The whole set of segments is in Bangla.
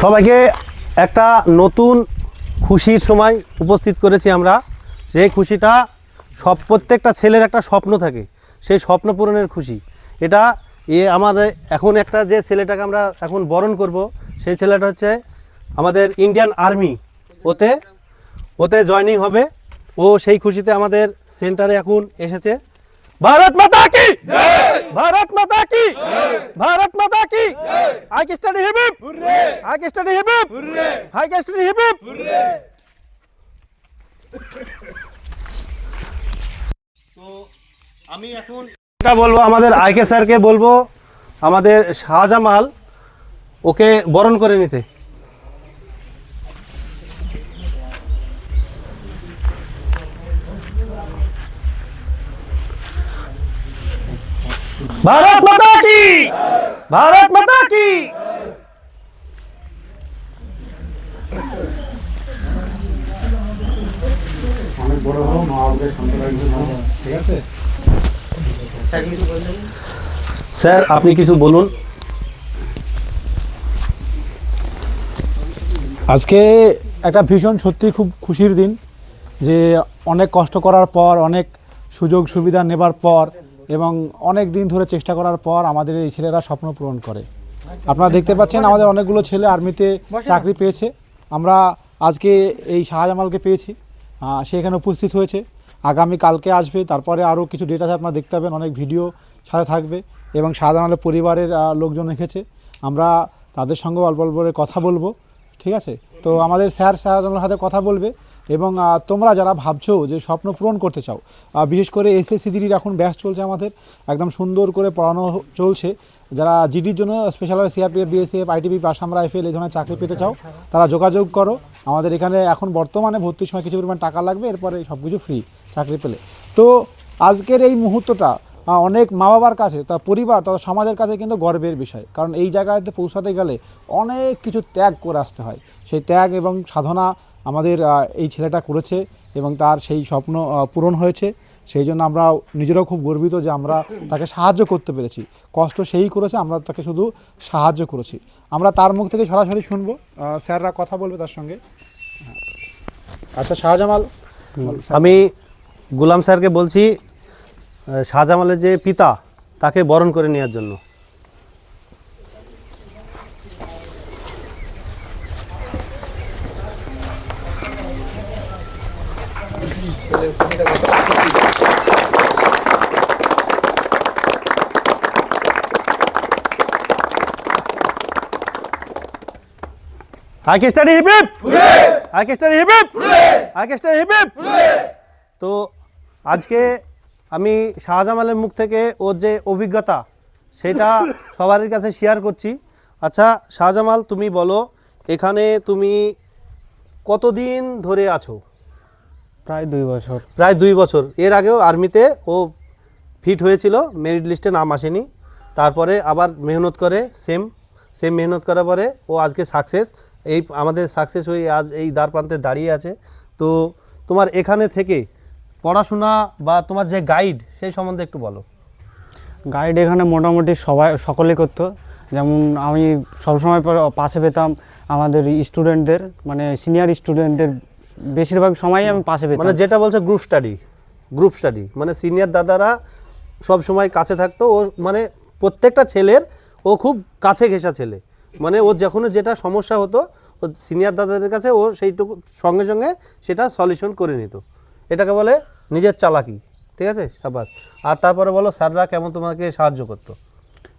সবাইকে একটা নতুন খুশির সময় উপস্থিত করেছি আমরা। সেই খুশিটা প্রত্যেকটা ছেলের একটা স্বপ্ন থাকে, সেই স্বপ্ন পূরণের খুশি এটা। আমাদের এখন একটা যে ছেলেটাকে আমরা এখন বরণ করব, সেই ছেলেটা হচ্ছে আমাদের ইন্ডিয়ান আর্মি, ওতে জয়েনিং হবে। ও সেই খুশিতে আমাদের সেন্টারে এখন এসেছে। भारत माता की जय, भारत माता की जय, भारत माता की जय। हाई की स्टडी हिप हिप हुर्रे, हाई की स्टडी हिप हिप हुर्रे, हाई की स्टडी हिप हिप हुर्रे। তো আমি এখন এটা বলবো, আমাদের আইকে স্যারকে বলবো আমাদের শাহজামাল ওকে বরণ করে নিতে। भारत माता की, भारत माता की। স্যার আপনি কিছু বলুন। আজকে একটা ভীষণ সত্যি খুব খুশির দিন, যে অনেক কষ্ট করার পর, অনেক সুযোগ সুবিধা নেবার পর এবং অনেক দিন ধরে চেষ্টা করার পর আমাদের এই ছেলেরা স্বপ্ন পূরণ করে। আপনারা দেখতে পাচ্ছেন আমাদের অনেকগুলো ছেলে আর্মিতে চাকরি পেয়েছে। আমরা আজকে এই শাহজামালকে পেয়েছি, সে এখানে উপস্থিত হয়েছে। আগামী কালকে আসবে, তারপরে আরও কিছু ডেটা আপনারা দেখতে পাবেন, অনেক ভিডিও সাথে থাকবে এবং শাহজামালের পরিবারের লোকজন রেখেছে। আমরা তাদের সঙ্গে অল্প অল্প করে কথা বলবো, ঠিক আছে? তো আমাদের স্যার শাহজামালের সাথে কথা বলবে। এবং তোমরা যারা ভাবছো যে স্বপ্ন পূরণ করতে চাও, বিশেষ করে এসএসসি জিডির এখন ব্যাচ চলছে, আমাদের একদম সুন্দর করে পড়ানো চলছে। যারা জিডির জন্য স্পেশালভাবে CRPF, BSF, ITB, Assam rifle এই ধরনের চাকরি পেতে চাও, তারা যোগাযোগ করো। আমাদের এখানে এখন বর্তমানে ভর্তির সময় কিছু পরিমাণ টাকা লাগবে, এরপরে সব কিছু ফ্রি চাকরি পেলে। তো আজকের এই মুহূর্তটা অনেক মা বাবার কাছে, তার পরিবার, তার সমাজের কাছে কিন্তু গর্বের বিষয়। কারণ এই জায়গাতে পৌঁছাতে গেলে অনেক কিছু ত্যাগ করে আসতে হয়। সেই ত্যাগ এবং সাধনা আমাদের এই ছেলেটা করেছে এবং তার সেই স্বপ্ন পূরণ হয়েছে। সেই জন্য আমরা নিজেরাও খুব গর্বিত যে আমরা তাকে সাহায্য করতে পেরেছি। কষ্ট সেই করেছে, আমরা তাকে শুধু সাহায্য করেছি। আমরা তার মুখ থেকে সরাসরি শুনবো, স্যাররা কথা বলবে তার সঙ্গে। আচ্ছা শাহজামাল, আমি গুলাম স্যারকে বলছি শাহজামালের যে পিতা তাকে বরণ করে নেওয়ার জন্য। IK study hip hip hooray, IK study hip hip hooray, IK study hip hip hooray. তো আজকে আমি শাহজামালের মুখ থেকে ওর যে অভিজ্ঞতা সেটা সবার কাছে শেয়ার করছি। আচ্ছা শাহজামাল, তুমি বলো এখানে তুমি কতদিন ধরে আছো? প্রায় 2 বছর। প্রায় 2 বছর। এর আগেও আর্মিতে ও ফিট হয়েছিল, মেরিট লিস্টে নাম আসেনি, তারপরে আবার মেহনত করে সেম মেহনত করার পরে ও আজকে সাকসেস, এই আমাদের সাকসেস হয়ে আজ এই দ্বার প্রান্তে দাঁড়িয়ে আছে। তো তোমার এখানে থেকে পড়াশোনা বা তোমার যে গাইড সেই সম্বন্ধে একটু বলো। গাইড এখানে মোটামুটি সকলে করতো। যেমন আমি সবসময় পাশে পেতাম আমাদের স্টুডেন্টদের, মানে সিনিয়র স্টুডেন্টদের বেশিরভাগ সময়ই আমি পাশে পেতাম। মানে যেটা বলছে গ্রুপ স্টাডি, মানে সিনিয়র দাদারা সব সময় কাছে থাকতো। ও মানে প্রত্যেকটা ছেলের ও খুব কাছে ঘেঁষা ছেলে, মানে ও যখন যেটা সমস্যা হতো ও সিনিয়র দাদাদের কাছে ও সেইটুকু সঙ্গে সঙ্গে সেটা সলিউশন করে নিত। এটাকে বলে নিজের চালাকি, ঠিক আছে? সাবাস। আর তারপরে বলো স্যাররা কেমন তোমাকে সাহায্য করতো?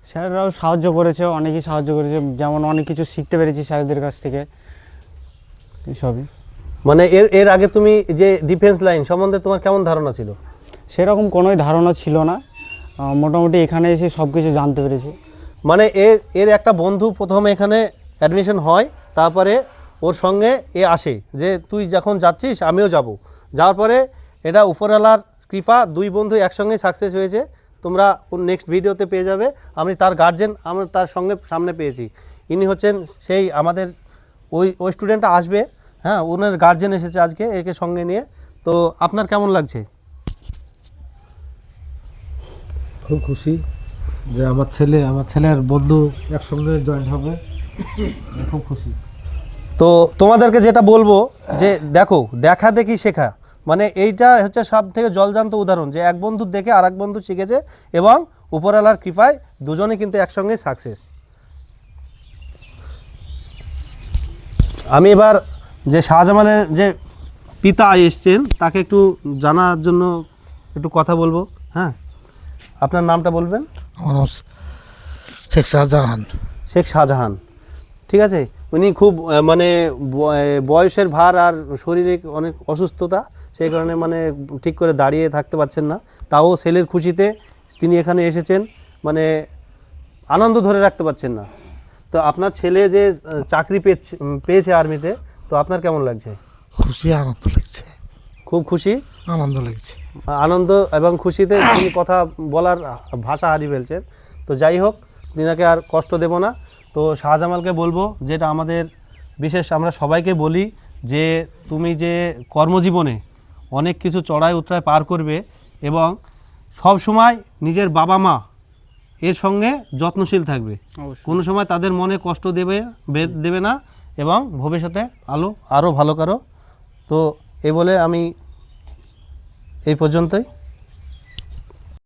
স্যাররাও সাহায্য করেছে, অনেকেই সাহায্য করেছে, যেমন অনেক কিছু শিখতে পেরেছি স্যারদের কাছ থেকে সবই। মানে এর আগে তুমি যে ডিফেন্স লাইন সম্বন্ধে তোমার কেমন ধারণা ছিল? সেরকম কোনোই ধারণা ছিল না, মোটামুটি এখানে এসে সব কিছু জানতে পেরেছি। মানে এর একটা বন্ধু প্রথমে এখানে অ্যাডমিশন হয়, তারপরে ওর সঙ্গে আসে যে তুই যখন যাচ্ছিস আমিও যাব। যাওয়ার পরে এটা উপরওয়ালার কৃপা, 2 বন্ধু একসঙ্গে সাকসেস হয়েছে। তোমরা নেক্সট ভিডিওতে পেয়ে যাবে। আমি তার গার্জেন আমরা তার সঙ্গে সামনে পেয়েছি। ইনি হচ্ছেন সেই আমাদের ওই স্টুডেন্টটা আসবে, হ্যাঁ, ওনার গার্জেন এসেছে আজকে একে সঙ্গে নিয়ে। তো আপনার কেমন লাগছে? খুব খুশি যে আমার ছেলের বন্ধু একসঙ্গে জয়েন হবে, খুব খুশি। তো তোমাদেরকে যেটা বলবো যে দেখো, দেখা দেখি শেখা, মানে এইটা হচ্ছে সব থেকে জলজান্ত উদাহরণ যে এক বন্ধু দেখে আর এক বন্ধু শিখেছে এবং উপরওয়ালার কৃপায় দুজনে কিন্তু একসঙ্গে সাকসেস। আমি এবার যে শাহজামালের যে পিতা এসছেন তাকে একটু জানার জন্য একটু কথা বলবো। হ্যাঁ, আপনার নামটা বলবেন? আমার নাম শেখ শাহজাহান। শেখ শাহজাহান, ঠিক আছে। উনি খুব মানে বয়সের ভার আর শরীরে অনেক অসুস্থতা, সেই কারণে মানে ঠিক করে দাঁড়িয়ে থাকতে পারছেন না। তাও ছেলের খুশিতে তিনি এখানে এসেছেন, মানে আনন্দ ধরে রাখতে পারছেন না। তো আপনার ছেলে যে চাকরি পেয়েছে আর্মিতে, তো আপনার কেমন লাগছে? খুশি, আনন্দ লাগছে। খুব খুশি, আনন্দ লাগছে। আনন্দ এবং খুশিতে তিনি কথা বলার ভাষা হারিয়ে ফেলছেন। তো যাই হোক, তিনাকে আর কষ্ট দেব না। তো শাহজামালকে বলবো, যেটা আমাদের বিশেষ আমরা সবাইকে বলি, যে তুমি যে কর্মজীবনে অনেক কিছু চড়াই উতরাই পার করবে এবং সব সময় নিজের বাবা মা এর সঙ্গে যত্নশীল থাকবে, কোনো সময় তাদের মনে কষ্ট দেবে না এবং ভবিষ্যতে আরও ভালো করো। তো এই বলে আমি এই পর্যন্তই।